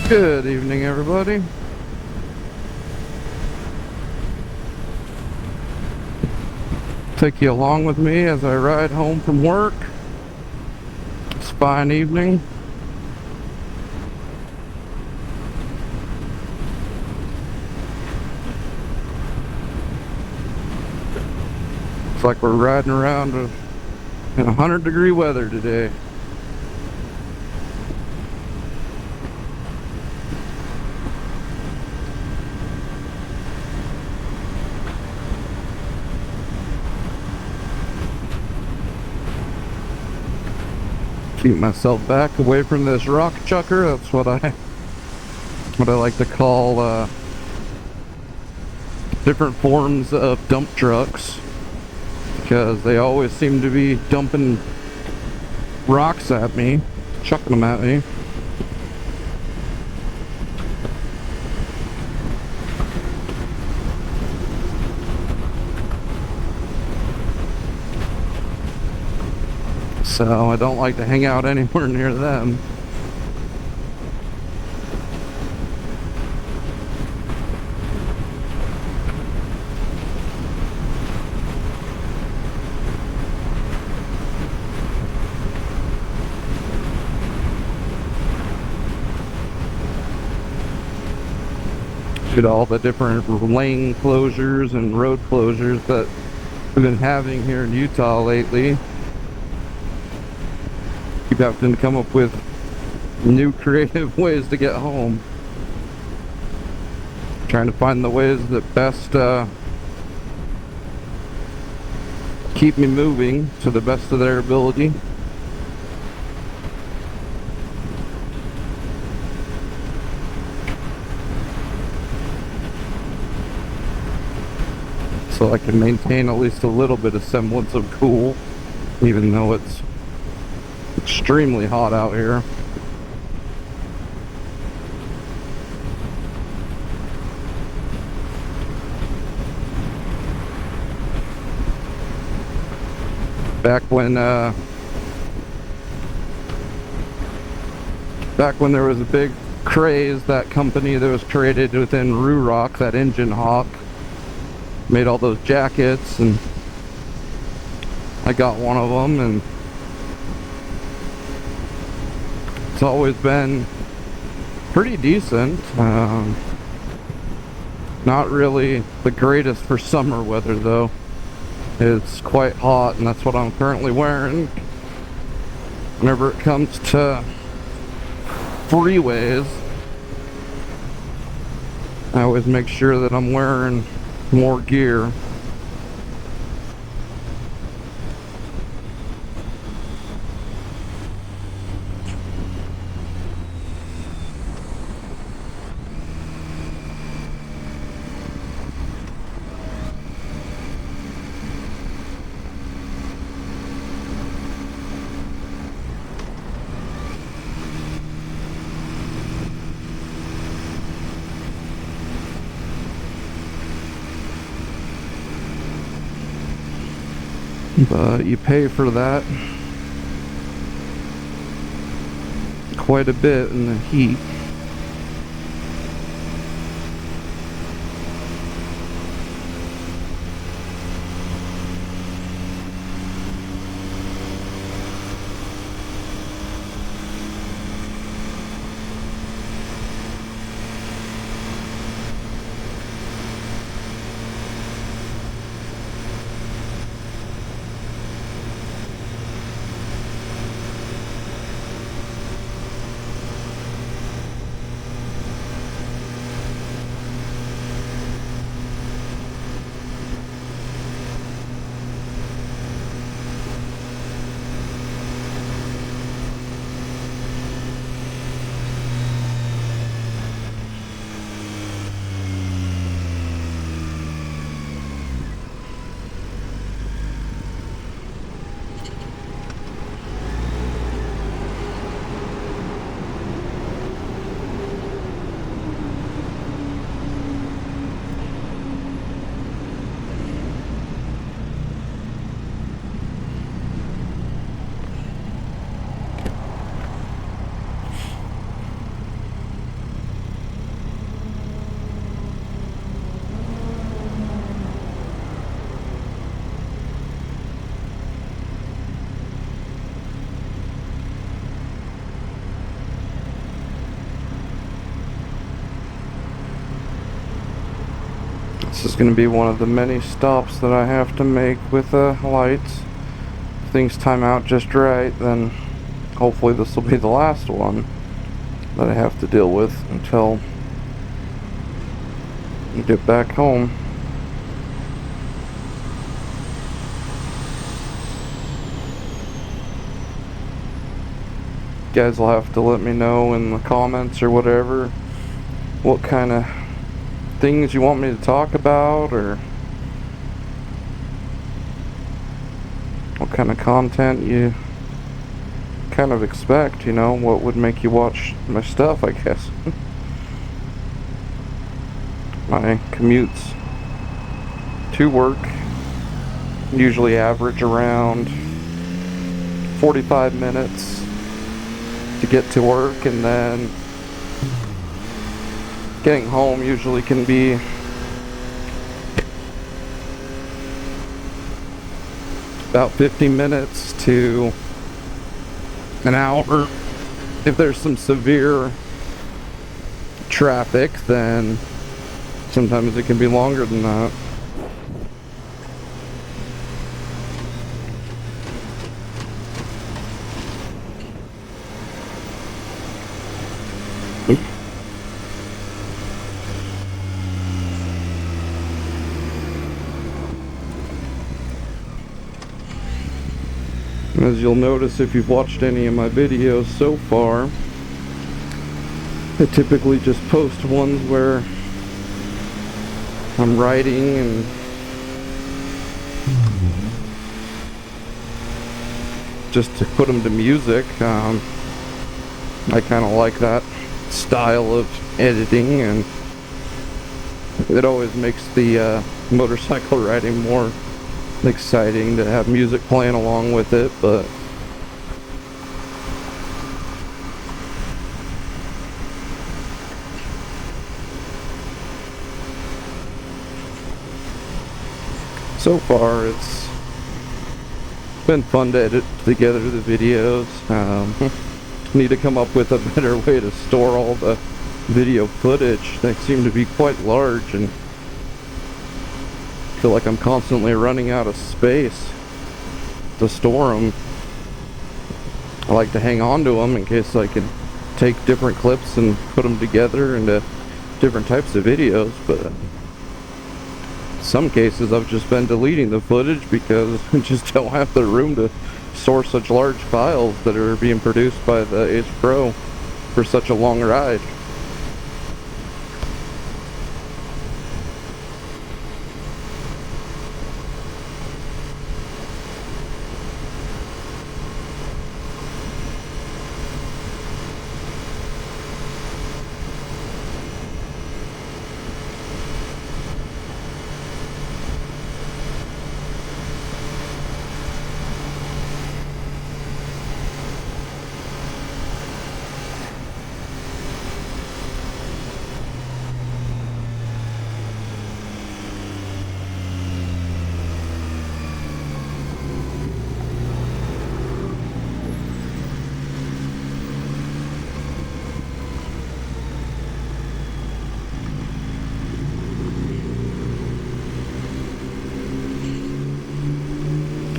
Good evening, everybody. Take you along with me as I ride home from work. It's a fine evening. It's like we're riding around in 100-degree weather today. Keep myself back away from this rock chucker. That's what I like to call different forms of dump trucks, because they always seem to be dumping rocks at me, chucking them at me. So I don't like to hang out anywhere near them. Look at all the different lane closures and road closures that we've been having here in Utah lately. Keep having to come up with new creative ways to get home. Trying to find the ways that best keep me moving to the best of their ability. So I can maintain at least a little bit of semblance of cool, even though it's extremely hot out here. Back when there was a big craze, that company that was created within Rock, that Engine Hawk, made all those jackets, and I got one of them, and it's always been pretty decent. Not really the greatest for summer weather though. It's quite hot, and that's what I'm currently wearing. Whenever it comes to freeways, I always make sure that I'm wearing more gear. But you pay for that quite a bit in the heat. This is going to be one of the many stops that I have to make with lights. If things time out just right, then hopefully this will be the last one that I have to deal with until I get back home. You guys will have to let me know in the comments or whatever what kind of things you want me to talk about, or what kind of content you kind of expect, you know, what would make you watch my stuff, I guess. My commutes to work usually average around 45 minutes to get to work, and then getting home usually can be about 50 minutes to an hour. If there's some severe traffic, then sometimes it can be longer than that. As you'll notice if you've watched any of my videos so far, I typically just post ones where I'm writing and just to put them to music. I kind of like that style of editing, and it always makes the motorcycle riding more exciting to have music playing along with it. But so far it's been fun to edit together the videos. Need to come up with a better way to store all the video footage. They seem to be quite large, and feel like I'm constantly running out of space to store them. I like to hang on to them in case I can take different clips and put them together into different types of videos, but in some cases I've just been deleting the footage because I just don't have the room to store such large files that are being produced by the Ace Pro for such a long ride.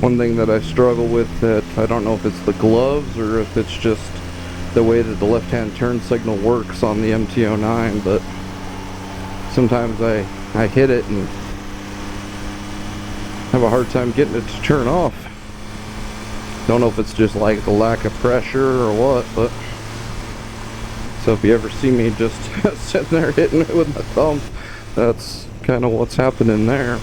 One thing that I struggle with, that I don't know if it's the gloves or if it's just the way that the left-hand turn signal works on the MT-09, but sometimes I hit it and have a hard time getting it to turn off. Don't know if it's just like the lack of pressure or what, but so if you ever see me just sitting there hitting it with my thumb, that's kind of what's happening there.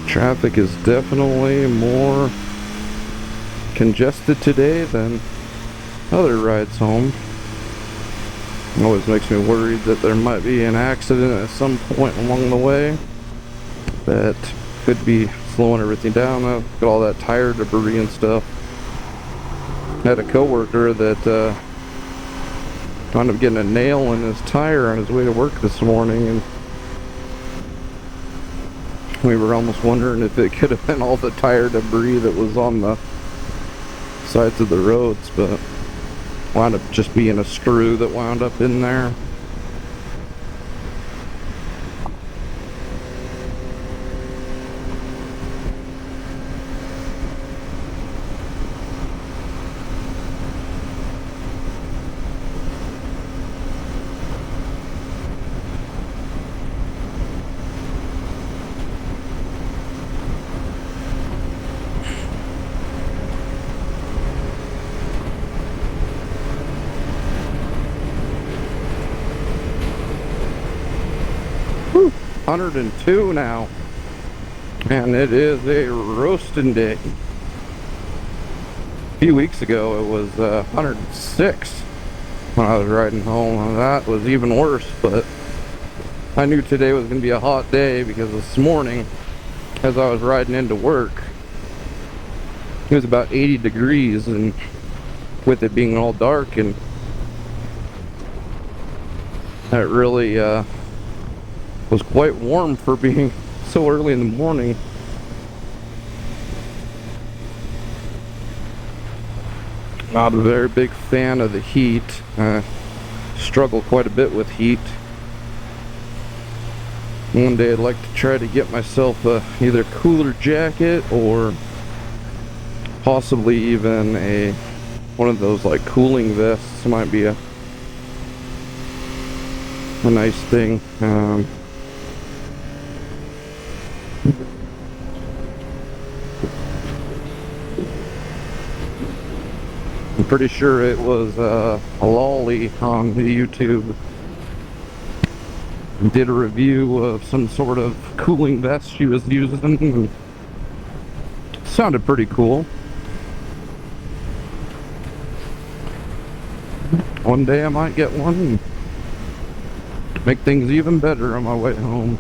Traffic is definitely more congested today than other rides home. It always makes me worried that there might be an accident at some point along the way that could be slowing everything down. Got all that tire debris and stuff. I had a coworker that Wound up getting a nail in his tire on his way to work this morning, and we were almost wondering if it could have been all the tire debris that was on the sides of the roads, but wound up just being a screw that wound up in there. Whew, 102 now, and it is a roasting day. A few weeks ago it was 106 when I was riding home, and that was even worse, but I knew today was going to be a hot day because this morning as I was riding into work it was about 80 degrees, and with it being all dark, and that really was quite warm for being so early in the morning. Not a very big fan of the heat. Struggle quite a bit with heat. One day I'd like to try to get myself either a cooler jacket or possibly even one of those like cooling vests. Might be a nice thing. I'm pretty sure it was a lolly on the YouTube. Did a review of some sort of cooling vest she was using. Sounded pretty cool. One day I might get one and make things even better on my way home.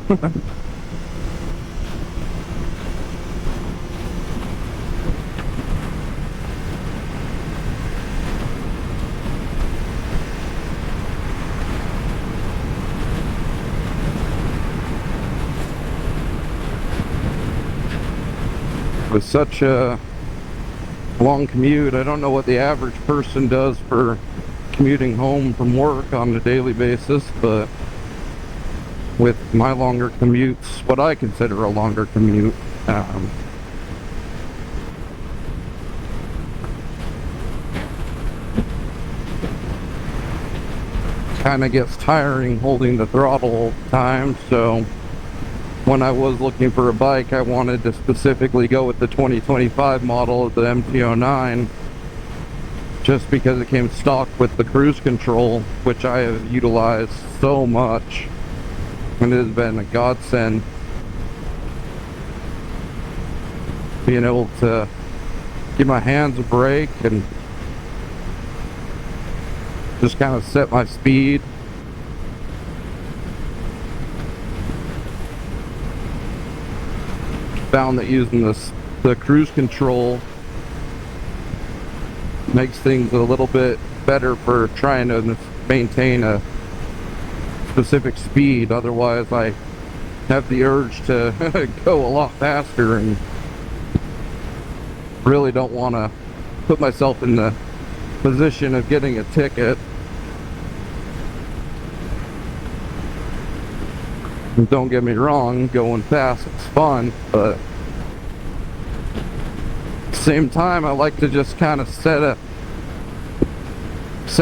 With such a long commute, I don't know what the average person does for commuting home from work on a daily basis, but with my longer commutes, what I consider a longer commute, kind of gets tiring holding the throttle all the time. So when I was looking for a bike, I wanted to specifically go with the 2025 model of the MT-09, just because it came stock with the cruise control, which I have utilized so much, and it has been a godsend being able to give my hands a break and just kind of set my speed. Found that using the cruise control makes things a little bit better for trying to maintain a specific speed. Otherwise I have the urge to go a lot faster and really don't want to put myself in the position of getting a ticket. And don't get me wrong, going fast it's fun, but at the same time I like to just kind of set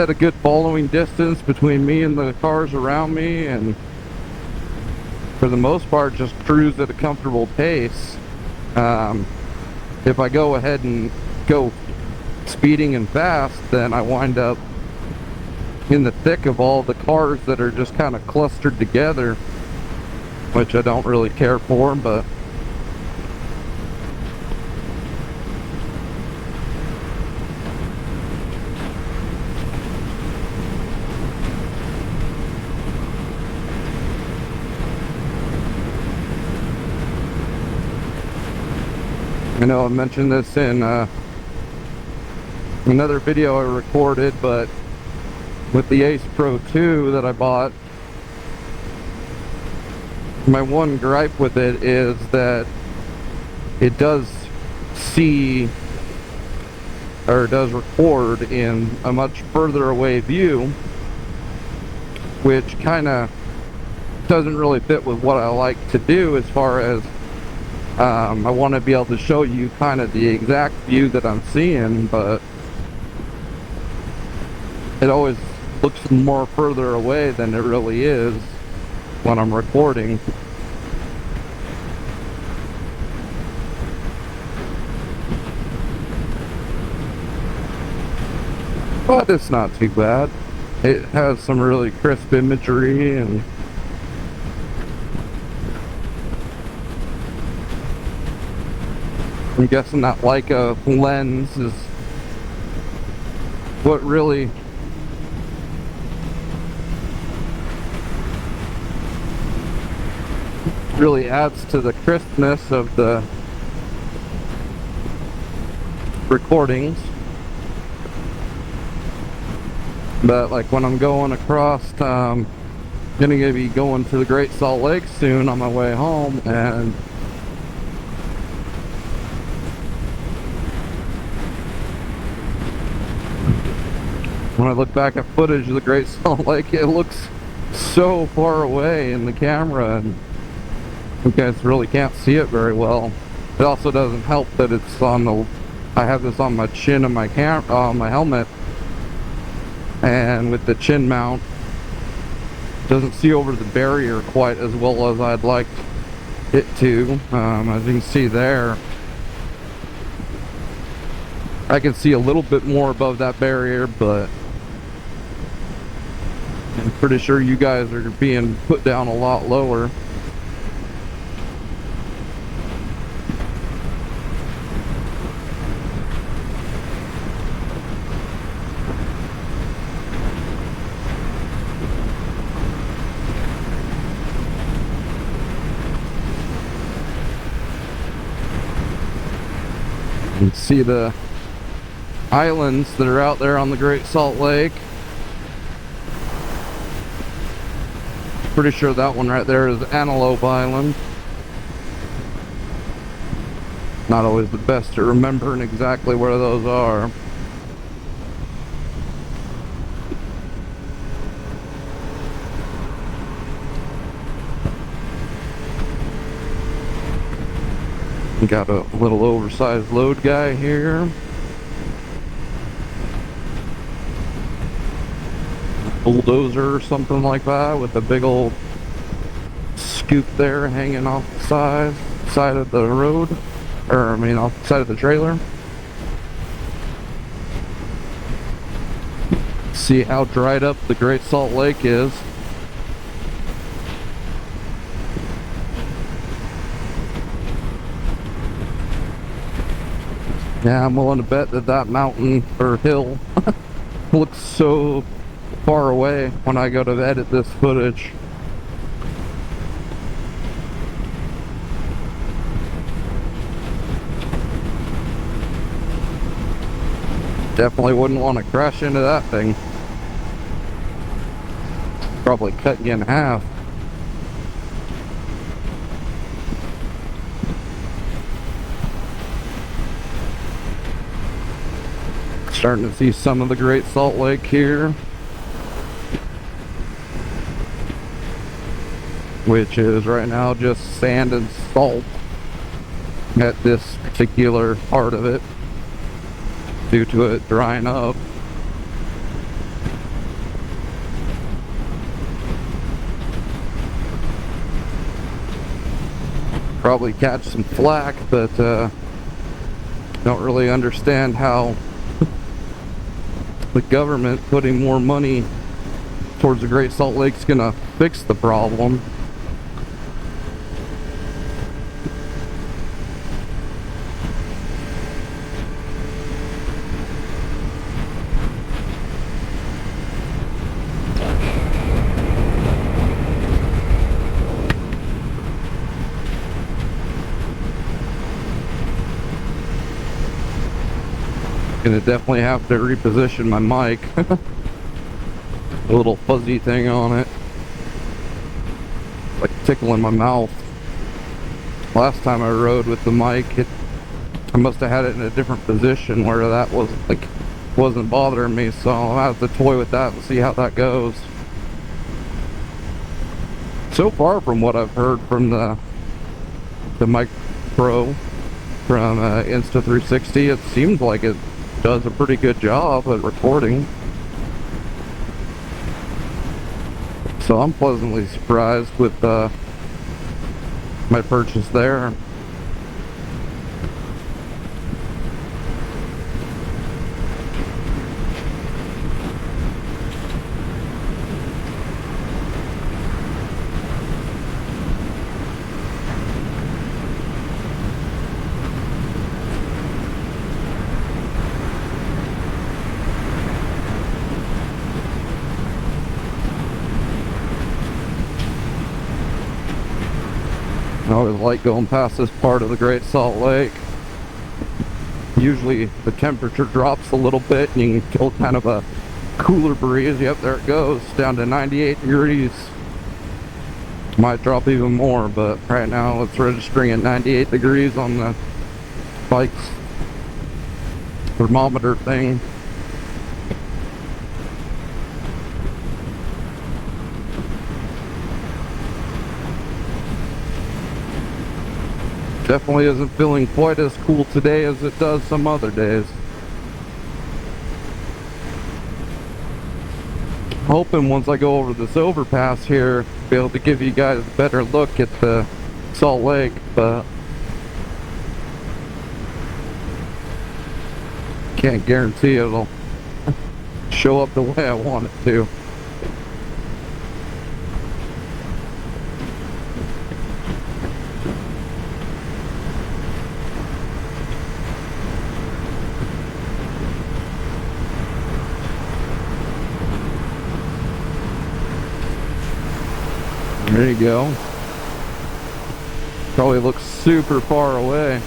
a good following distance between me and the cars around me, and for the most part just cruise at a comfortable pace. If I go ahead and go speeding and fast, then I wind up in the thick of all the cars that are just kind of clustered together, which I don't really care for. But I know I mentioned this in another video I recorded, but with the Ace Pro 2 that I bought, my one gripe with it is that it does see, or does record in a much further away view, which kind of doesn't really fit with what I like to do, as far as I want to be able to show you kind of the exact view that I'm seeing, but it always looks more further away than it really is when I'm recording. But it's not too bad. It has some really crisp imagery, and I'm guessing that Leica lens is what really adds to the crispness of the recordings. But like when I'm going across, gonna be going to the Great Salt Lake soon on my way home, and when I look back at footage of the Great Salt Lake, it looks so far away in the camera, and you guys really can't see it very well. It also doesn't help that it's on the, I have this on my chin of my my helmet, and with the chin mount, it doesn't see over the barrier quite as well as I'd like it to. As you can see there, I can see a little bit more above that barrier, but I'm pretty sure you guys are being put down a lot lower. You can see the islands that are out there on the Great Salt Lake. Pretty sure that one right there is Antelope Island. Not always the best at remembering exactly where those are. We got a little oversized load guy here. Bulldozer or something like that, with a big old scoop there hanging off the side of the road, or I mean off the side of the trailer. See how dried up the Great Salt Lake is. Yeah, I'm willing to bet that that mountain or hill looks so far away when I go to edit this footage. Definitely wouldn't want to crash into that thing. Probably cut you in half. Starting to see some of the Great Salt Lake here, which is right now just sand and salt at this particular part of it, due to it drying up. Probably catch some flack, but don't really understand how the government putting more money towards the Great Salt Lake's gonna fix the problem. Gonna definitely have to reposition my mic. a little fuzzy thing on it, like tickling my mouth. Last time I rode with the mic, I must have had it in a different position where that was like wasn't bothering me, so I'll have to toy with that and see how that goes. So far, from what I've heard from the Mic Pro from Insta360, it seems like it does a pretty good job at recording. So I'm pleasantly surprised with my purchase there. I always like going past this part of the Great Salt Lake. Usually the temperature drops a little bit and you can feel kind of a cooler breeze. Yep, there it goes, down to 98 degrees. Might drop even more, but right now it's registering at 98 degrees on the bike's thermometer thing. Definitely isn't feeling quite as cool today as it does some other days. Hoping once I go over this overpass here, be able to give you guys a better look at the Salt Lake, but can't guarantee it'll show up the way I want it to. There you go. Probably looks super far away.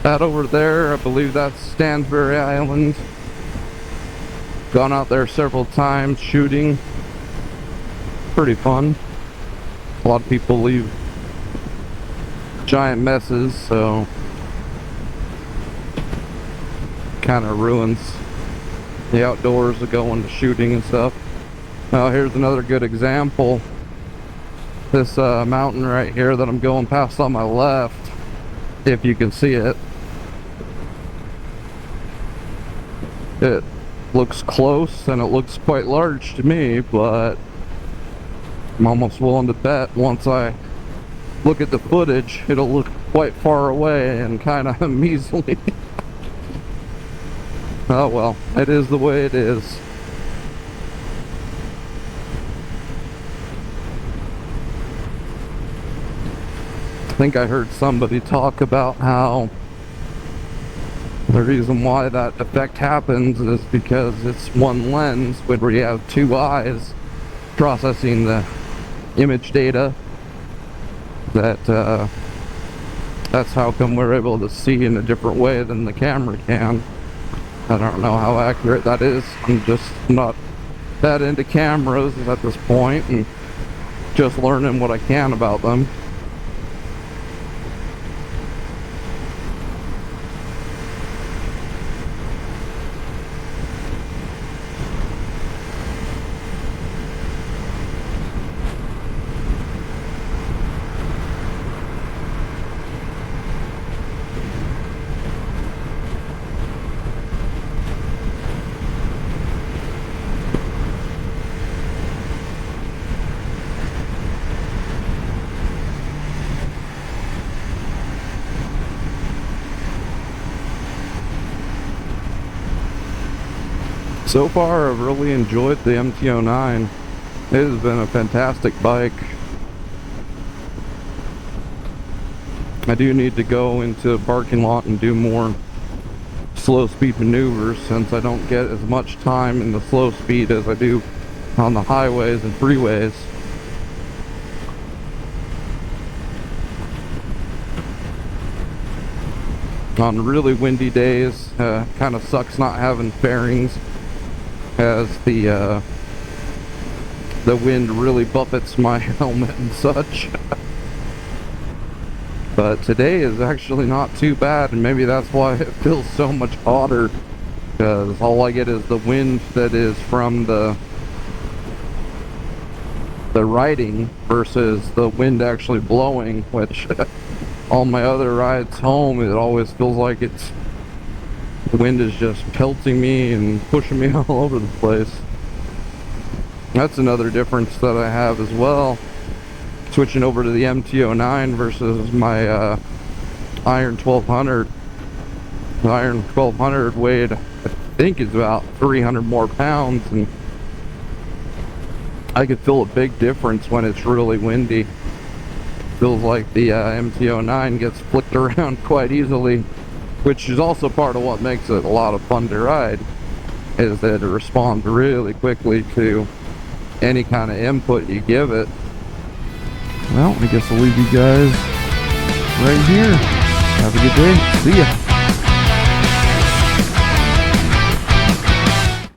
That over there, I believe that's Stansbury Island. Gone out there several times shooting. Pretty fun. A lot of people leave giant messes, so kind of ruins the outdoors of going to shooting and stuff. Now here's another good example. This mountain right here that I'm going past on my left, if you can see it. It looks close and it looks quite large to me, but I'm almost willing to bet once I look at the footage, it'll look quite far away and kind of measly. Oh well, it is the way it is. I think I heard somebody talk about how the reason why that effect happens is because it's one lens where you have two eyes processing the image data. That's how come we're able to see in a different way than the camera can. I don't know how accurate that is. I'm just not that into cameras at this point and just learning what I can about them. So far, I've really enjoyed the MT-09. It has been a fantastic bike. I do need to go into the parking lot and do more slow speed maneuvers since I don't get as much time in the slow speed as I do on the highways and freeways. On really windy days, kind of sucks not having fairings as the wind really buffets my helmet and such. But today is actually not too bad, and maybe that's why it feels so much hotter, because all I get is the wind that is from the riding versus the wind actually blowing, which on my other rides home it always feels like the wind is just pelting me and pushing me all over the place. That's another difference that I have as well, switching over to the MT-09 versus my Iron 1200. The Iron 1200 weighed, I think, is about 300 more pounds, and I could feel a big difference when it's really windy. Feels like the MT-09 gets flicked around quite easily, which is also part of what makes it a lot of fun to ride, is that it responds really quickly to any kind of input you give it. Well, I guess I'll leave you guys right here. Have a good day. See ya.